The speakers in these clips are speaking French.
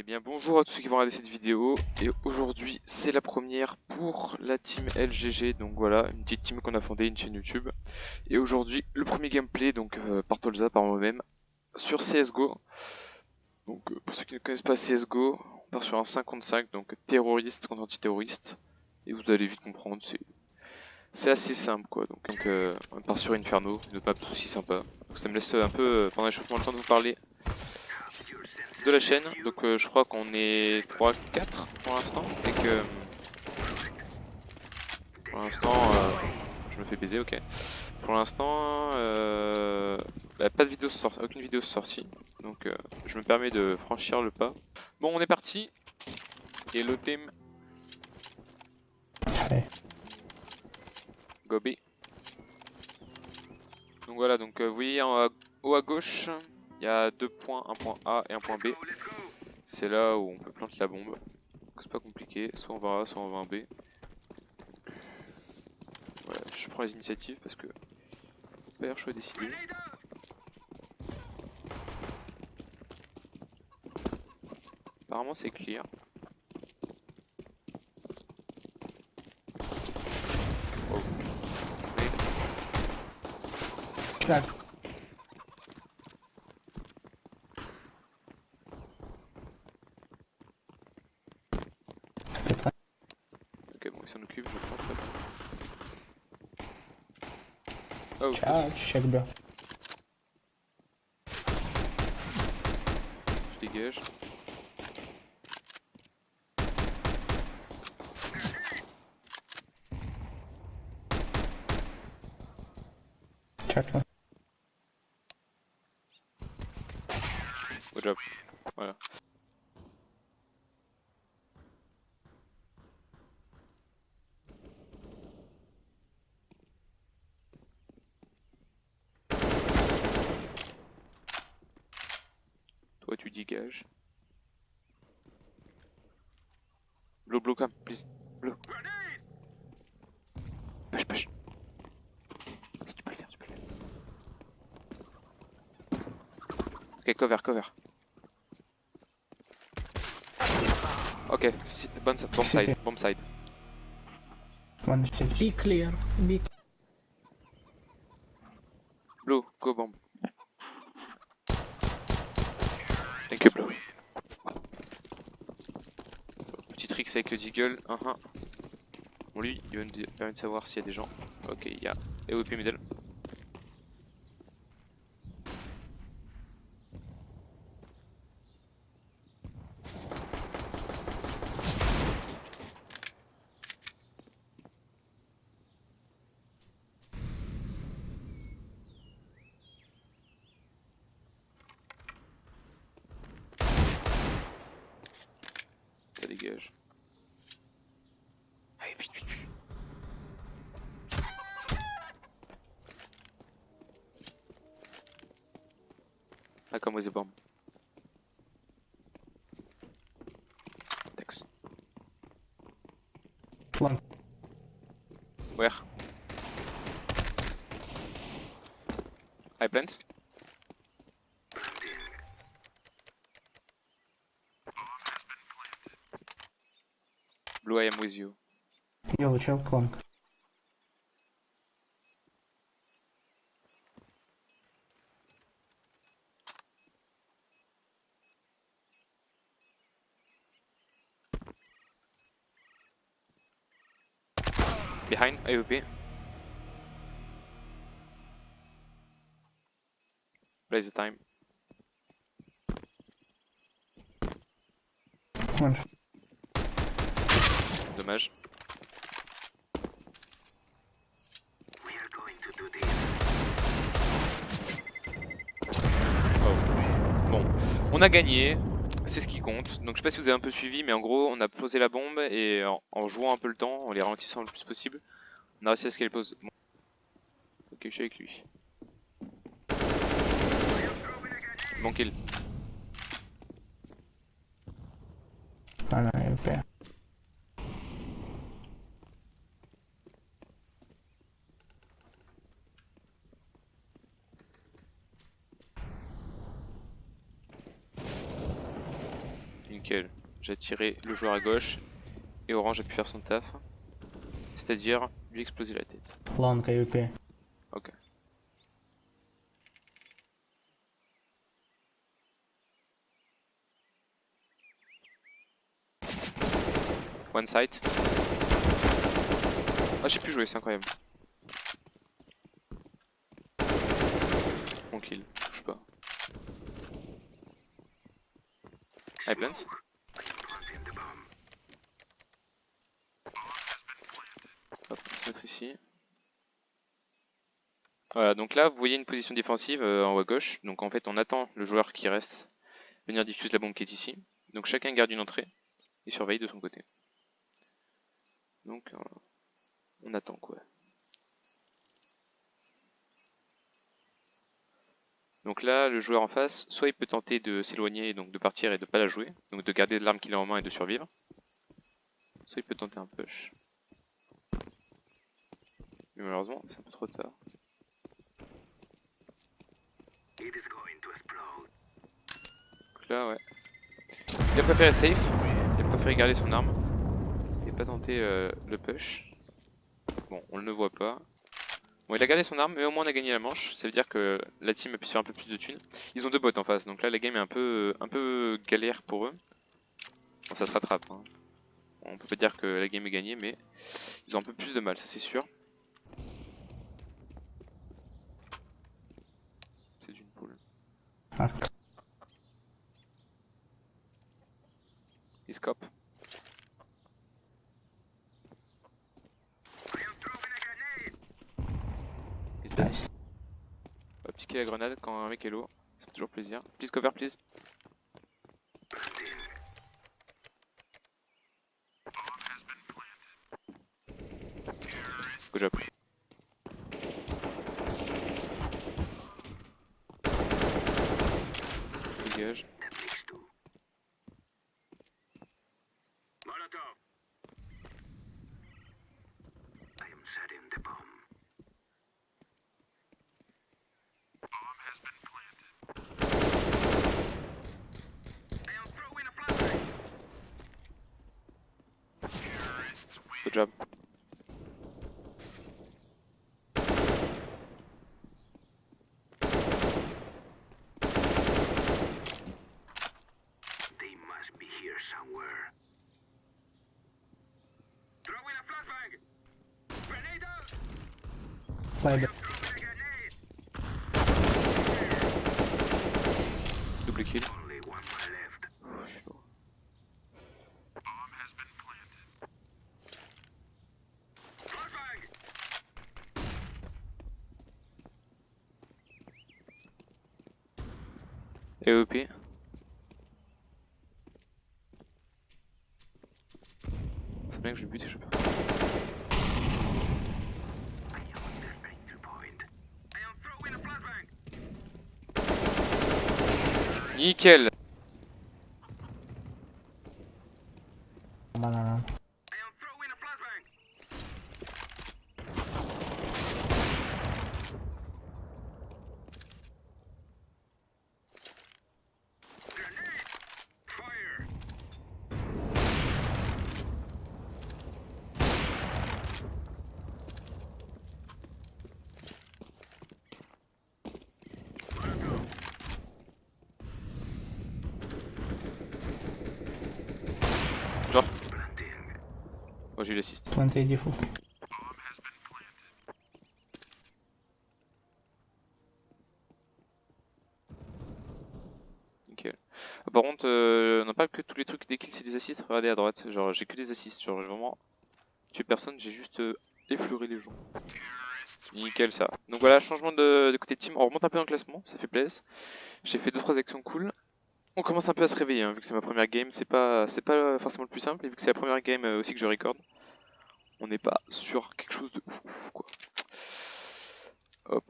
Eh bien bonjour à tous ceux qui vont regarder cette vidéo, et aujourd'hui c'est la première pour la team LGG, donc voilà, une petite team qu'on a fondée, une chaîne YouTube. Et aujourd'hui le premier gameplay donc par Tolza, par moi-même, sur CSGO. Donc pour ceux qui ne connaissent pas CSGO, on part sur un 5 contre 5, donc terroriste contre antiterroriste. Et vous allez vite comprendre, c'est assez simple quoi. Donc on part sur Inferno, une autre map aussi sympa. Donc ça me laisse un peu pendant l'échauffement le temps de vous parler de la chaîne. Donc je crois qu'on est 3-4 pour l'instant et que pour l'instant je me fais baiser, ok. Pour l'instant pas de vidéo sortie, aucune vidéo sortie, donc je me permets de franchir le pas. Bon, on est parti. Hello team. Allez. Go B. Donc voilà, donc vous voyez en haut à gauche, il y a deux points, un point A et un point B. C'est là où on peut planter la bombe. C'est pas compliqué, soit on va A, soit on va en B. Voilà, je prends les initiatives parce que pas l'air chaud à décider. Apparemment c'est clear. Wow. Oui. Clac. C'est prêt. Ok, bon, il s'en occupe, je pense pas. Oh, Ciao, check bien. je dégage. Ciao, ciao. Good job. Voilà. Toi tu dégages. Blow, come, please. Blow. Push. Si tu peux le faire, tu peux le faire. Ok, cover. Ok, bomb side. One city. Be clear. Be Blow, go bomb. Thank you, Blow. Petit trick avec le Deagle. Bon, lui, il va me permettre de savoir s'il y a des gens. Ok, il y a AWP middle. Ça dégage. Allez, vite. I come with the bomb. Thanks. Flank. Where? I plant. Blue, I am with you. Yellow shell, flank. Behind, AWP. Play the time. One. Dommage. Oh. Bon, on a gagné, c'est ce qui compte. Donc je sais pas si vous avez un peu suivi, mais en gros on a posé la bombe et en jouant un peu le temps, en les ralentissant le plus possible, on a réussi à ce qu'elle pose. Bon. Ok, je suis avec lui. Bon kill. Ah non, AWP. Une nickel. J'ai attiré le joueur à gauche et Orange a pu faire son taf. C'est-à-dire lui exploser la tête. Long AWP. Ok. One sight. Ah, j'ai pu jouer, c'est incroyable. Bon kill, touche pas. High plant. Hop, on va se mettre ici. Voilà, donc là vous voyez une position défensive en haut à gauche. Donc en fait on attend le joueur qui reste venir diffuser la bombe qui est ici. Donc chacun garde une entrée et surveille de son côté. Donc on attend quoi. Donc là le joueur en face, soit il peut tenter de s'éloigner, donc de partir et de pas la jouer, donc de garder l'arme qu'il a en main et de survivre. Soit il peut tenter un push. Mais malheureusement c'est un peu trop tard. Donc là ouais. Il a préféré safe, il a préféré garder son arme et pas tenter le push. Bon, on ne le voit pas. Bon, il a gardé son arme, mais au moins on a gagné la manche. Ça veut dire que la team a pu se faire un peu plus de thunes. Ils ont deux bots en face, donc là la game est un peu galère pour eux. Bon, ça se rattrape. Hein. On peut pas dire que la game est gagnée, mais ils ont un peu plus de mal, ça c'est sûr. C'est d'une poule. Il scope. Nice. On va piquer la grenade quand un mec est low. Ça fait toujours plaisir. Please cover, please. Good job. Dégage. Good job. Play the Double kill. Oh, je suis lourd. AOP. C'est bien que je le bute et je sais pas. Nickel. banana. Genre. Oh, j'ai eu l'assist. 20 default. Nickel. Par contre, on n'a pas que tous les trucs des kills c'est des assists. Regardez à droite, genre j'ai que des assists. Genre j'ai vraiment tué personne, j'ai juste effleuré les gens. Nickel ça. Donc voilà, changement de côté team. On remonte un peu dans le classement, ça fait plaisir. J'ai fait 2-3 actions cool. On commence un peu à se réveiller, hein, vu que c'est ma première game. C'est pas forcément le plus simple. Et vu que c'est la première game aussi que je record, on n'est pas sur quelque chose de ouf quoi. Hop,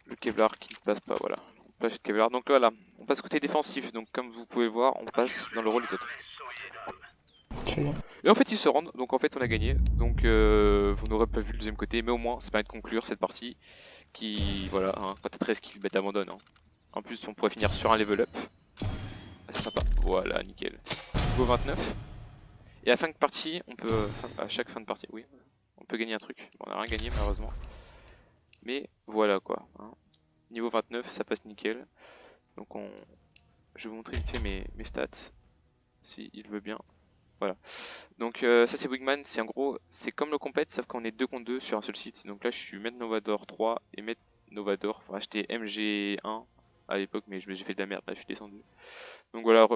le Kevlar qui ne passe pas, voilà. On passe le Kevlar. Donc voilà, on passe côté défensif. Donc comme vous pouvez le voir, on passe dans le rôle des autres. Et en fait ils se rendent, donc en fait on a gagné. Donc vous n'aurez pas vu le deuxième côté, mais au moins ça permet de conclure cette partie. Qui, voilà, hein, quand t'es 13 kills, bah t'abandonnes. Hein. En plus on pourrait finir sur un level up. Ah, c'est sympa, voilà, nickel. niveau 29. Et à fin de partie, on peut, à chaque fin de partie, oui, on peut gagner un truc. Bon, on n'a rien gagné malheureusement. Mais voilà quoi. Hein. Niveau 29, ça passe nickel. Donc je vais vous montrer vite fait mes stats, si il veut bien. Voilà. Donc ça c'est Wigman, c'est en gros, c'est comme le compète, sauf qu'on est 2 contre 2 sur un seul site. Donc là je suis Maître Novador 3 et Maître Novador. Enfin, j'étais MG1 à l'époque, mais j'ai fait de la merde, là je suis descendu. Donc voilà,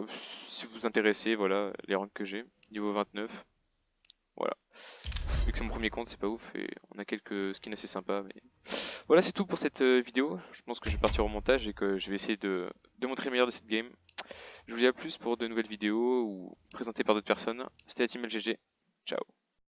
si vous vous intéressez, voilà les ranks que j'ai. Niveau 29. Voilà. Vu que c'est mon premier compte, c'est pas ouf et on a quelques skins assez sympas. Mais voilà, c'est tout pour cette vidéo. Je pense que je vais partir au montage et que je vais essayer de montrer le meilleur de cette game. Je vous dis à plus pour de nouvelles vidéos ou présentées par d'autres personnes. C'était la team LGG. Ciao.